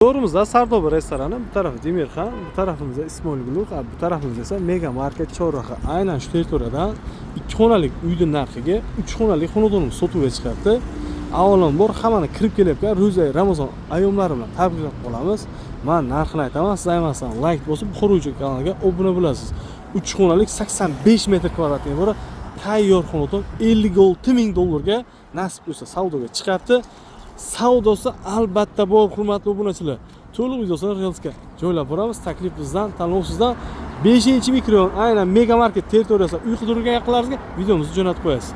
Doğrumuzda Sardoba restorani, bu tarafı Demirxon, bu tarafımızda Ismoilgul, bu tarafımızda esa Mega Market Chorraha. Aynan shu territoriyadan 2 xonalik uyning narxiga 3 xonalik xonadonimiz sotuvga chiqyapti. Avvalambor hammani kirib kelayotgan Ro'za Ramazon ayyomlari bilan tabriklab qolamiz. Men narxini aytaman, siz aytmasdan like bosib, Xo'ruvchi kanaliga obuna bo'lasiz. 3 xonalik 85 metr kvadratga bor tayyor xonadon $56 ming nasib bo'lsa savdoga chiqyapti. Savdosi albatta bor, hurmatli obunachilar. To'liq videosini Reels'ga joylab boramiz. Taklif bizdan, tanlov sizdan. 5-mikrorayon aynan Mega Market territoriyasida uy qidirgan yaqinlaringizga videomizni jo'natib qo'yasiz.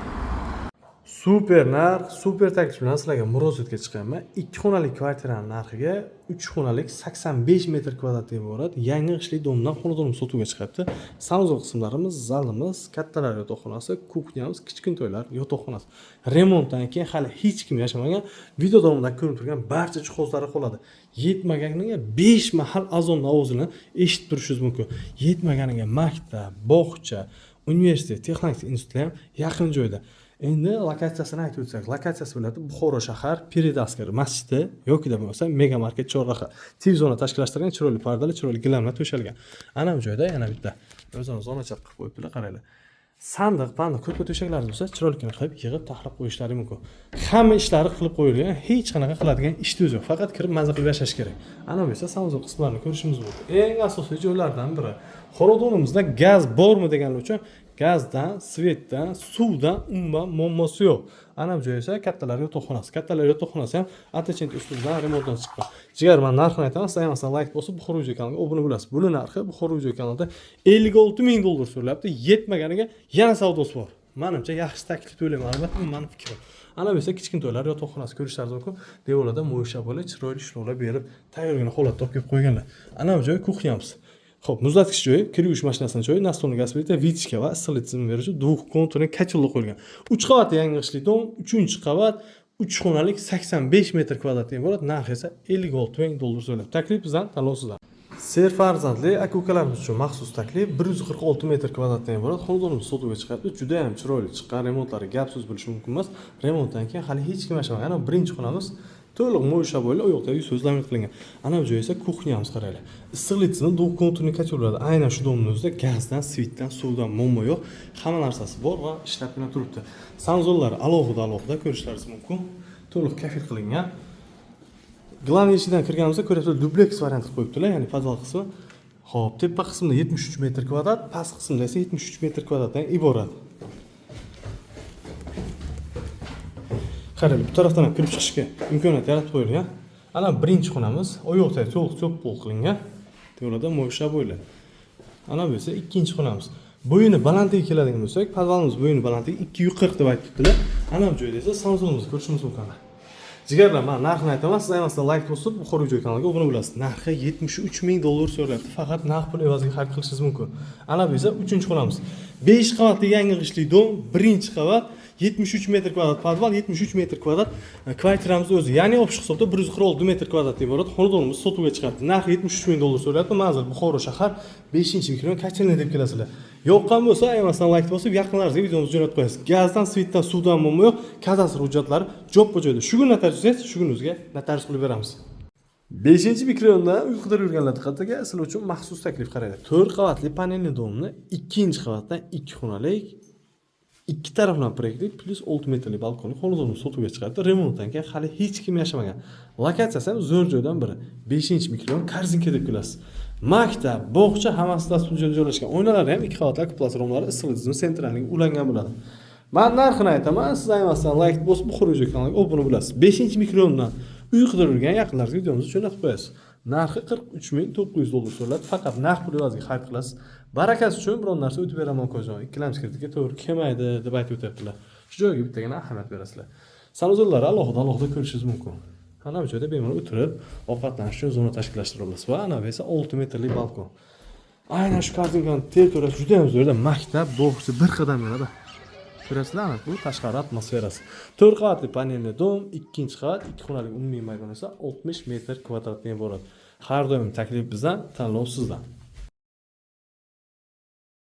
Super narx, super taklif bilan sizlarga murojaatga chiqaman. 2 xonalik kvartiraning narxiga 3 xonalik 85 metr kvadratga iborat yangi ishli domdan xonadonimiz sotuvga chiqyapti. Sanuzor qismlarimiz, zalimiz, kattalar yotoqxonasi, kuxnyamiz, kichkintoylar yotoqxonasi. Remontdan keyin hali hech kim yashamagan, video davomida ko'rib turgan barcha jihozlari qoladi. Yetmaganiga 5 mahal azon ovozini eshitib turishingiz mumkin. Yetmaganiga maktab, bog'cha, universitet, texnik institutlar ham yaqin joyda. Endi lokatsiyasini aytib o'tsak, lokatsiyasi bo'ladi Buxoro shahar Peredaskar masjidi yoki da bo'lmasa Mega Market Chorraha. TV zona tashkillashtirgan chiroyli pardalar, chiroyli gilamlar to'shalgan. Ana bu joyda yana bitta o'zini zonacha qilib qo'yibdilar, qaranglar. Sandiq, panda, ko'rpa to'shaklar bo'lsa, chiroylikni qilib yig'ib taxlab qo'yishlari mumkin. Hamma ishlari qilib qo'yilgan, hech qanaqa qiladigan ish yo'q. Faqat kirib maza qilib yashash kerak. Ana bu esa sanuzor qismlarini ko'rishimiz mumkin. Eng asosiy joylardan biri. Xonadonimizda gaz bormi deganlar uchun gazdan, svetdan, suvdan umuman muammosi yo'q. Ana bu joy esa kattalar yotoqxonasi. Kattalar yotoqxonasi ham attachment ustidan remontdan chiqqan. Jigar, men narxini aytaman, siz aytmasdan like bosib Xo'ruvchi kanaliga obuna bo'lasiz. Buni narxi Xo'ruvchi kanalida $56 ming so'ralabdi. Yetmaganiga yana savdosi bor. Menimcha yaxshi taklif o'ylayman, albatta bu mening fikrim. Ana bu esa kichkintoylar yotoqxonasi ko'rishlaringiz mumkin. Devorlarda mo'yshabola chiroyli ishlovlar berib, tayyorgina holatda olib kelib qo'yganlar. Ana bu joy kuxnyamiz. Xo'p, muzlatgich joyi, kir yuvish mashinasining joyi, настольный gaz plita, vichka va issiqlik tizimi beruvchi duxkonturli kotellar qo'yilgan. 3 qavatli yangi ishli dom, 3-qavat, 3 xonalik 85 metr kvadratga iborat, narxi esa $56 ming so'raladi. Taklif bizdan, tanlov sizdan. Serfarzandli aka-ukalarimiz uchun maxsus taklif 146 metr kvadratdan iborat xonadonimiz sotuvga chiqyapti. Juda ham chiroyli chiqqan, remontlari gap so'z bo'lishi mumkin emas. Remontdan keyin hali hech kim yashamagan. Ana birinchi xonamiz to'liq mo'ysha bo'ylab, u yoqda so'z laminat qilingan. Ana bu joy esa kuxnyamiz, qaranglar. Issiqlik tizimi duxkonturli kotellarda aynan shu domning o'zida gazdan, svetdan, suvdan muammo yo'q. Hamma narsasi bor va ishlab turibdi. Sanuzorlari alohida ko'rishlaringiz mumkin. To'liq kafil qilingan. Glavniy eshigidan kirganimizda ko'ryapsiz, dupleks variant qilib qo'yibdilar, ya'ni podval qismi. Xo'p, tepa qismida 73 metr kvadrat, past qismida esa 73 metr kvadratdan iborat. Qarang, bu tarafdan ham kirib chiqishga imkoniyat yaratib qo'yilgan. Ana birinchi xonamiz, oyoqda to'liq cho'p qilingan. Devorada mo'ysha bo'ylar. Ana bu esa ikkinchi xonamiz. Bo'yini balandligiga keladigan bo'lsak, podvalimiz bo'yini balandligi 240 deb aytibdilar. Ana bu joyda esa sanuzorimizni ko'rishimiz mumkin. Jigarlar, men narxini aytaman, siz aytmasdan like bosib, Xo'ruvchi kanaliga obuna bo'lasiz. Narxi $73 ming so'raladi. Faqat naqd pul evaziga xarid qilishingiz mumkin. Ana bu esa 3-xonamiz. 5 qavatli yangi ishli dom, 1-qavat, 73 metr kvadrat podval, 73 metr kvadrat kvartiramiz o'zi. Ya'ni opish hisobda 146 metr kvadratga iborat xonadonimiz sotuvga chiqadi. Narxi $73 ming so'raladi. Manzil Buxoro shahar 5-mikrorayon Kachelni deb kelasizlar. Yoqqan bo'lsa, aytmasdan like bosib, yaqinlaringizga videomizni jo'natib qo'yasiz. Gazdan, svetdan, suvdan muammo yo'q. Kadastr hujjatlari jo'ppa joyda. Shu kun notarius, shu kun o'zga notarius qilib beramiz. 5-mikrorayonda uy qidirib yurganlar diqqatiga sizlar uchun maxsus taklif, qaranglar. 4 qavatli panelli domni 2-qavatdan 2 xonalik 2 taraflama proyektli plus 6 metrli balkonli xonadonimiz sotuvga chiqadi. Remontdan keyin hali hech kim yashamagan. Lokatsiyasi ham zo'r joydan biri. 5-mikrorayon Korzinka deb kelasiz. Maktab, bog'cha hammasi dastur joyda joylashgan. Oynalari ham 2 qavatli kuplas romlari, issiqlik tizimi sentralliga ulangan bo'ladi. Men narxini aytaman, siz aytmasdan like bosib Xo'ruvchi kanaliga obuna bo'lasiz. 5-mikrorayondan uy qidirib yurgan yaqinlaringizga videomizni jo'natib qo'yasiz. Narxi $43 ming so'raladi. Faqat naqd pul evaziga xarid qilasiz. Barakasi uchun biron narsa o'tib beraman ko'zim. Ikkilamchi kreditga to'g'ri kelmaydi deb aytib o'tyaptilar. Shu joyga bittagina ahamiyat berasizlar. Sanuzorlari alohida ko'rishingiz mumkin. Ana bu joyda bemalol o'tirib, ovqatlanish uchun zona tashkillashtira olasiz. Va ana bu esa 6 metrli balkon. Aynan shu kartinkan territoriyasi juda ham zo'rda, maktab, bog'cha bir qadam yo'lda. Ko'rasizlarmi? Bu tashqari atmosferasi. 4 qavatli panelli dom, 2-qavat, 2 xonalik umumiy maydon esa 60 metr kvadratdan iborat. Har doim taklif bizdan, tanlov sizdan.